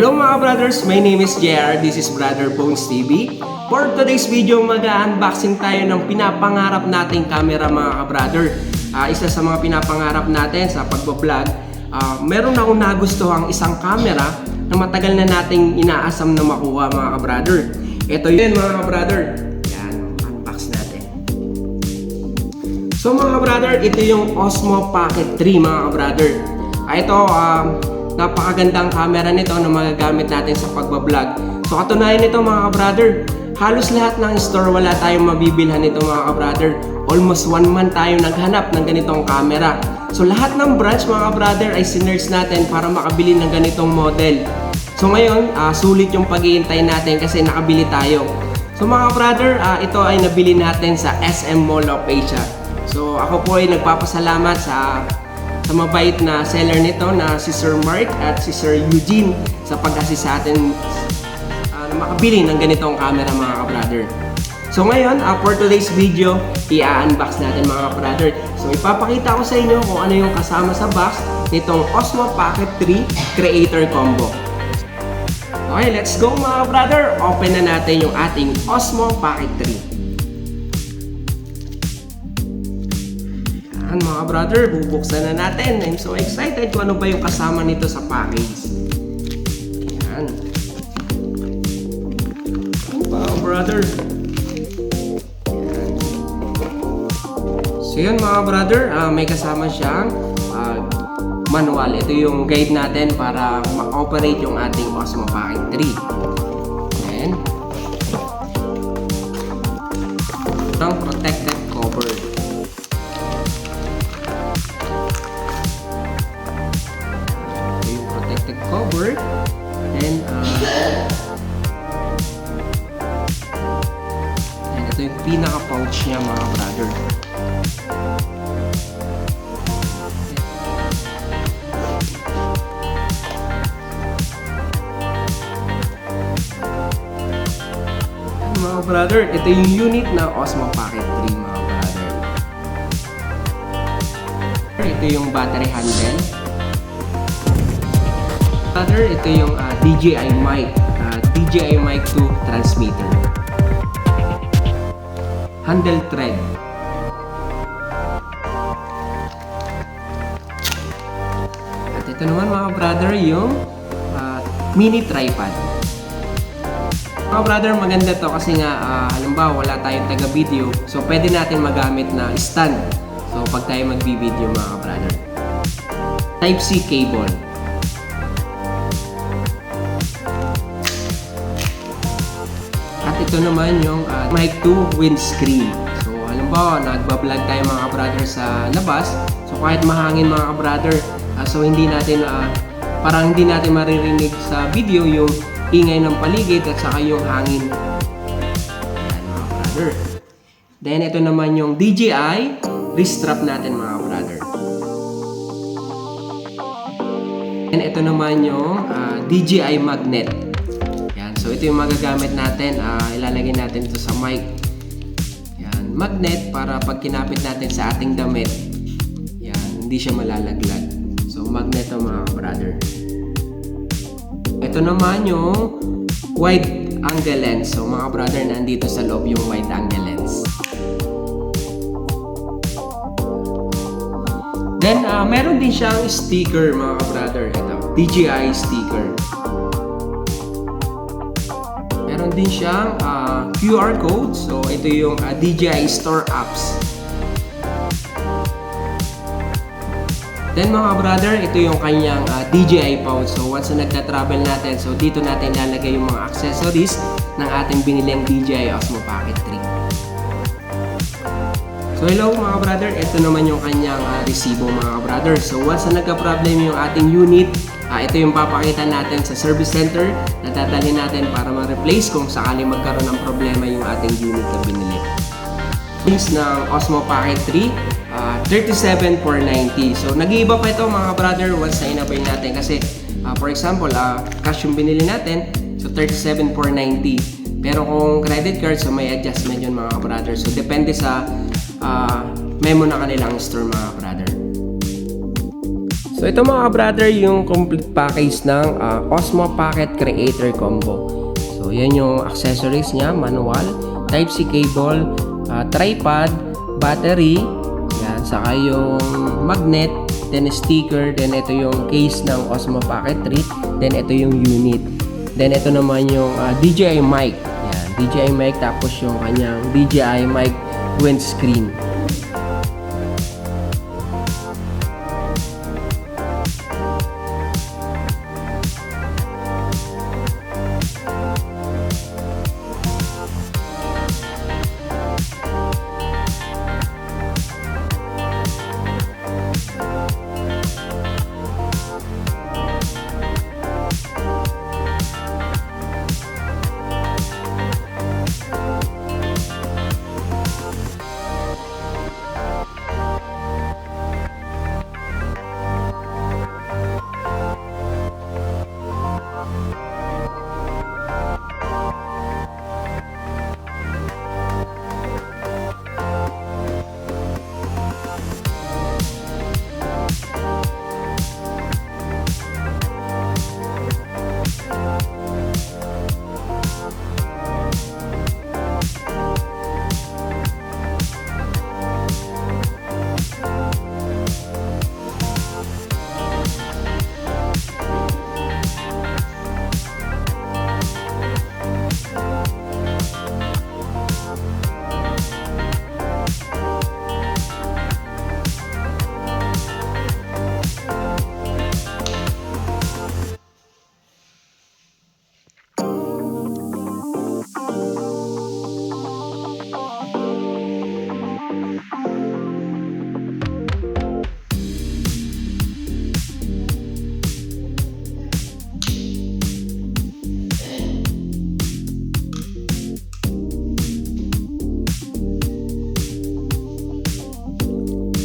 Hello mga brothers, my name is JR. This is Brother Bones TV. For today's video, mag-unboxing tayo ng pinapangarap nating camera mga brother. Isa sa mga pinapangarap natin sa pagbablog, meron akong nagustuhang isang camera na matagal na nating inaasam na makuha mga brother. Ito yun mga brother. Yan, unbox natin. So mga brother, ito yung Osmo Pocket 3 mga brother. Ito, napakagandang camera nito na magagamit natin sa pagbablog. So katunayan nito mga brother, halos lahat ng store wala tayong mabibilhan nito mga brother. Almost 1 month tayo naghanap ng ganitong camera. So lahat ng branch mga brother ay sinerge natin para makabili ng ganitong model. So ngayon, sulit yung pag-iintay natin kasi nakabili tayo. So mga brother, ito ay nabili natin sa SM Mall of Asia. So ako po ay nagpapasalamat sa mabait na seller nito na si Sir Mark at si Sir Eugene sa pag-assist sa atin na makabili ng ganitong camera mga brother. So ngayon, for today's video, i-unbox natin mga brother. So ipapakita ko sa inyo kung ano yung kasama sa box nitong Osmo Pocket 3 Creator Combo. Okay, let's go mga brother. Open na natin yung ating Osmo Pocket 3. Mga brother, bubuksan na natin. I'm so excited kung ano ba yung kasama nito sa package. Ayan. Mga brother. Ayan. So yun mga brother, may kasama siyang manual. Ito yung guide natin para ma-operate yung ating Osmo Pocket 3. Ayan. Ang protected cover. Cover and ito yung pinaka pouch niya mga brother. Mga brother, ito yung unit ng Osmo Pocket 3 mga brother. Ito yung battery handle. Ito yung DJI mic, DJI mic 2 transmitter. Handle thread. At ito naman mga brother yung mini tripod. Mga brother, maganda to kasi nga halimbawa wala tayong taga video, so pwede natin magamit na stand. So pag tayo magbi-video mga brother. Type-C cable. At ito naman yung mic 2 windscreen. So halimbawa nagbablog tayo mga brother sa labas, so kahit mahangin mga brother, so hindi natin parang hindi natin maririnig sa video yung ingay ng paligid at saka yung hangin. Ayan, mga brother. Then ito naman yung DJI wrist strap natin mga brother. And ito naman yung DJI magnet. So ito yung magagamit natin, ilalagay natin ito sa mic. Yan, magnet para pag kinapit natin sa ating damit, yan, hindi siya malalaglag. So magnet ito mga brother. Ito naman yung wide angle lens. So mga brother, nandito sa loob yung wide angle lens. Then meron din siyang sticker mga brother. Ito, DJI sticker. Meron din siyang QR code. So ito yung DJI Store apps. Then mga brother, ito yung kanyang DJI pouch. So once na nagta-travel natin, so dito natin ilalagay yung mga accessories ng ating biniling DJI Osmo Pocket 3. So hello mga brother, ito naman yung kanyang resibo mga brother. So once na nagka-problem yung ating unit, ito yung papakita natin sa service center na dadalhin natin para ma-replace kung sakali magkaroon ng problema yung ating unit na binili. Price ng Osmo Pocket 3, 37,490. So nag-iiba pa ito mga brother once na inabay natin kasi for example, cash yung binili natin, so 37,490. Pero kung credit card, so may adjustment yun mga brother. So depende sa memo na kanilang store mga brother. So So ito mga brother yung complete package ng Osmo Pocket Creator Combo. So yan yung accessories niya, manual, Type-C cable, tripod, battery, yan, saka yung magnet, then sticker, then ito yung case ng Osmo Pocket 3, then ito yung unit. Then ito naman yung DJI mic. Yan, DJI mic, tapos yung kanyang DJI mic windscreen.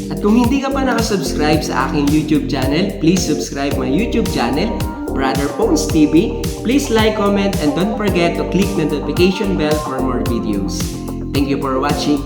At kung hindi ka pa nakasubscribe sa aking YouTube channel, please subscribe my YouTube channel, Brother Phones TV. Please like, comment, and don't forget to click the notification bell for more videos. Thank you for watching.